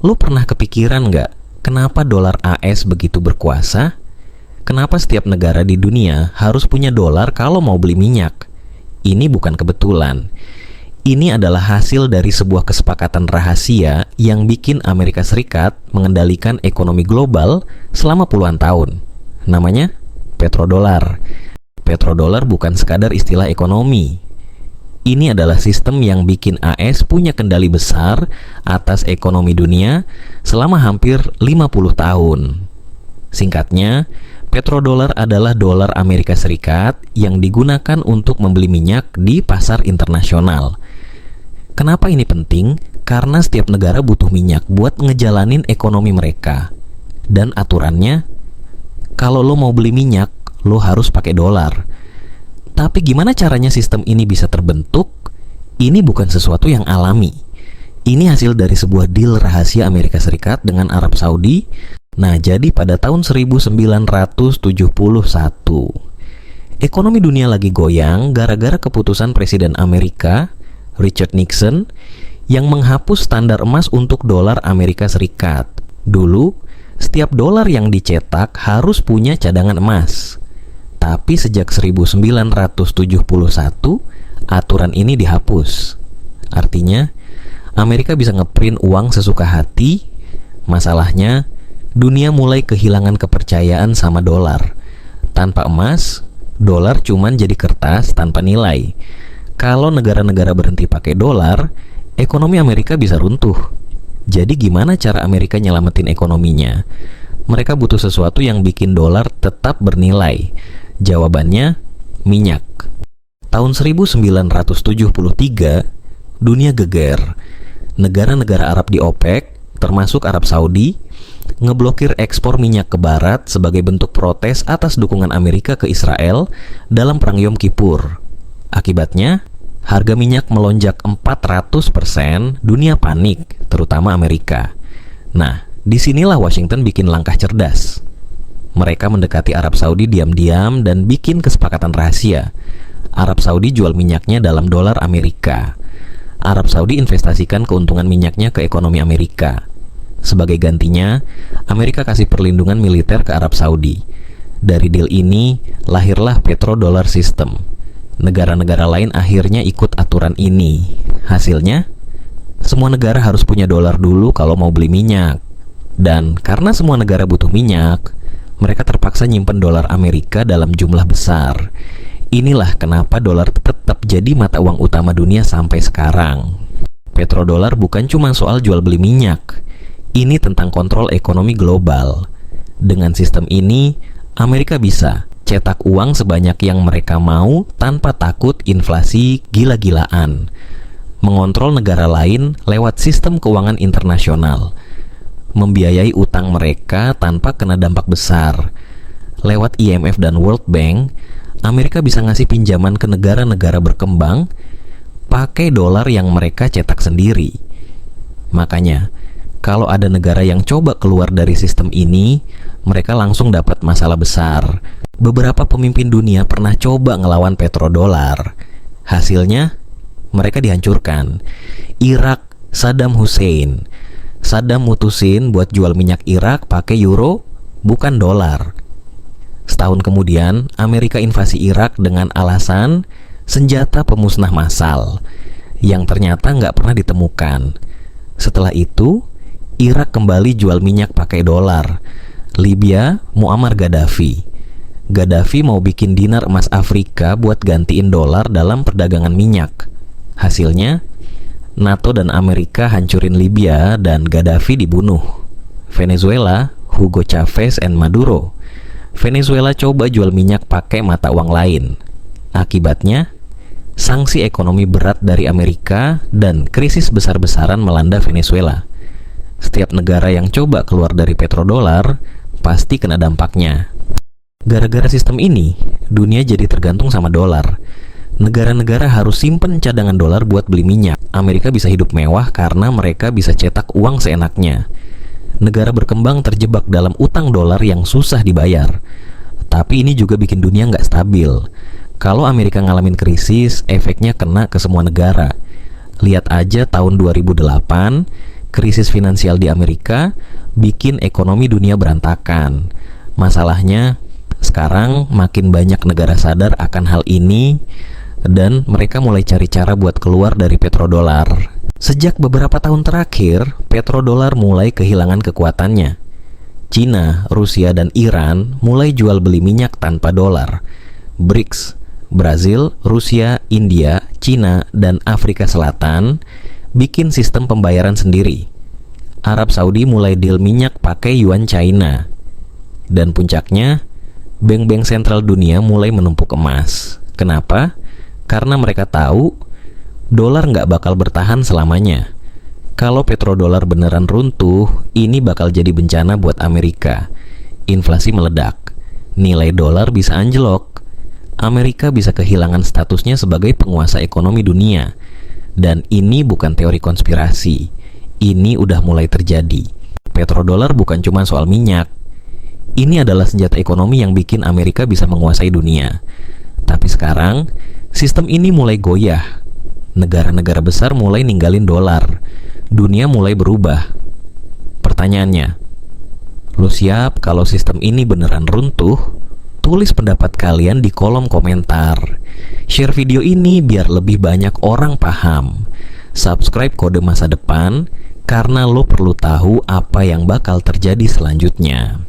Lo pernah kepikiran nggak kenapa dolar AS begitu berkuasa? Kenapa setiap negara di dunia harus punya dolar kalau mau beli minyak? Ini bukan kebetulan. Ini adalah hasil dari sebuah kesepakatan rahasia yang bikin Amerika Serikat mengendalikan ekonomi global selama puluhan tahun. Namanya petrodolar. Petrodolar bukan sekadar istilah ekonomi. Ini adalah sistem yang bikin AS punya kendali besar atas ekonomi dunia selama hampir 50 tahun. Singkatnya, petrodolar adalah dolar Amerika Serikat yang digunakan untuk membeli minyak di pasar internasional. Kenapa ini penting? Karena setiap negara butuh minyak buat ngejalanin ekonomi mereka. Dan aturannya, kalau lo mau beli minyak, lo harus pakai dolar. Tapi gimana caranya sistem ini bisa terbentuk? Ini bukan sesuatu yang alami. Ini hasil dari sebuah deal rahasia Amerika Serikat dengan Arab Saudi. Nah, jadi pada tahun 1971, ekonomi dunia lagi goyang gara-gara keputusan Presiden Amerika Richard Nixon yang menghapus standar emas untuk dolar Amerika Serikat. Dulu, setiap dolar yang dicetak harus punya cadangan emas. Tapi sejak 1971, aturan ini dihapus. Artinya, Amerika bisa ngeprint uang sesuka hati. Masalahnya, dunia mulai kehilangan kepercayaan sama dolar. Tanpa emas, dolar cuman jadi kertas tanpa nilai. Kalau negara-negara berhenti pakai dolar, ekonomi Amerika bisa runtuh. Jadi gimana cara Amerika nyelamatin ekonominya? Mereka butuh sesuatu yang bikin dolar tetap bernilai. Jawabannya, minyak. Tahun 1973, dunia geger. Negara-negara Arab di OPEC, termasuk Arab Saudi, ngeblokir ekspor minyak ke barat sebagai bentuk protes atas dukungan Amerika ke Israel dalam Perang Yom Kippur. Akibatnya, harga minyak melonjak 400%, dunia panik, terutama Amerika. Nah, disinilah Washington bikin langkah cerdas. Mereka mendekati Arab Saudi diam-diam dan bikin kesepakatan rahasia. Arab Saudi jual minyaknya dalam dolar Amerika. Arab Saudi investasikan keuntungan minyaknya ke ekonomi Amerika. Sebagai gantinya, Amerika kasih perlindungan militer ke Arab Saudi. Dari deal ini, lahirlah petrodollar system. Negara-negara lain akhirnya ikut aturan ini. Hasilnya, semua negara harus punya dolar dulu kalau mau beli minyak. Dan karena semua negara butuh minyak, mereka terpaksa nyimpen dolar Amerika dalam jumlah besar. Inilah kenapa dolar tetap jadi mata uang utama dunia sampai sekarang. Petrodolar bukan cuma soal jual beli minyak. Ini tentang kontrol ekonomi global. Dengan sistem ini, Amerika bisa cetak uang sebanyak yang mereka mau tanpa takut inflasi gila-gilaan. Mengontrol negara lain lewat sistem keuangan internasional. Membiayai utang mereka tanpa kena dampak besar. Lewat IMF dan World Bank, Amerika bisa ngasih pinjaman ke negara-negara berkembang pakai dolar yang mereka cetak sendiri. Makanya, kalau ada negara yang coba keluar dari sistem ini, mereka langsung dapat masalah besar. Beberapa pemimpin dunia pernah coba ngelawan petrodolar. Hasilnya, mereka dihancurkan. Irak, Saddam Hussein. Saddam mutusin buat jual minyak Irak pakai euro, bukan dolar. Setahun kemudian, Amerika invasi Irak dengan alasan senjata pemusnah massal, yang ternyata nggak pernah ditemukan. Setelah itu, Irak kembali jual minyak pakai dolar. Libya, Muammar Gaddafi. Gaddafi mau bikin dinar emas Afrika buat gantiin dolar dalam perdagangan minyak. Hasilnya, NATO dan Amerika hancurin Libya dan Gaddafi dibunuh. Venezuela, Hugo Chavez and Maduro. Venezuela coba jual minyak pakai mata uang lain. Akibatnya, sanksi ekonomi berat dari Amerika dan krisis besar-besaran melanda Venezuela. Setiap negara yang coba keluar dari petrodolar pasti kena dampaknya. Gara-gara sistem ini, dunia jadi tergantung sama dolar. Negara-negara harus simpen cadangan dolar buat beli minyak. Amerika bisa hidup mewah karena mereka bisa cetak uang seenaknya. Negara berkembang terjebak dalam utang dolar yang susah dibayar. Tapi ini juga bikin dunia nggak stabil. Kalau Amerika ngalamin krisis, efeknya kena ke semua negara. Lihat aja tahun 2008, Krisis finansial di Amerika bikin ekonomi dunia berantakan. Masalahnya, sekarang makin banyak negara sadar akan hal ini dan mereka mulai cari cara buat keluar dari petrodolar. Sejak beberapa tahun terakhir, petrodolar mulai kehilangan kekuatannya. Cina, Rusia, dan Iran mulai jual beli minyak tanpa dolar. BRICS, Brazil, Rusia, India, Cina, dan Afrika Selatan bikin sistem pembayaran sendiri. Arab Saudi mulai deal minyak pakai yuan China. Dan puncaknya, bank-bank sentral dunia mulai menumpuk emas. Kenapa? Karena mereka tahu dolar nggak bakal bertahan selamanya. Kalau petrodolar beneran runtuh, ini bakal jadi bencana buat Amerika. Inflasi meledak, nilai dolar bisa anjlok, Amerika bisa kehilangan statusnya sebagai penguasa ekonomi dunia. Dan ini bukan teori konspirasi, ini udah mulai terjadi. Petrodolar bukan cuma soal minyak. Ini adalah senjata ekonomi yang bikin Amerika bisa menguasai dunia. Tapi sekarang, sistem ini mulai goyah. Negara-negara besar mulai ninggalin dolar. Dunia mulai berubah. Pertanyaannya, lo siap kalau sistem ini beneran runtuh? Tulis pendapat kalian di kolom komentar. Share video ini biar lebih banyak orang paham. Subscribe Kode Masa Depan karena lo perlu tahu apa yang bakal terjadi selanjutnya.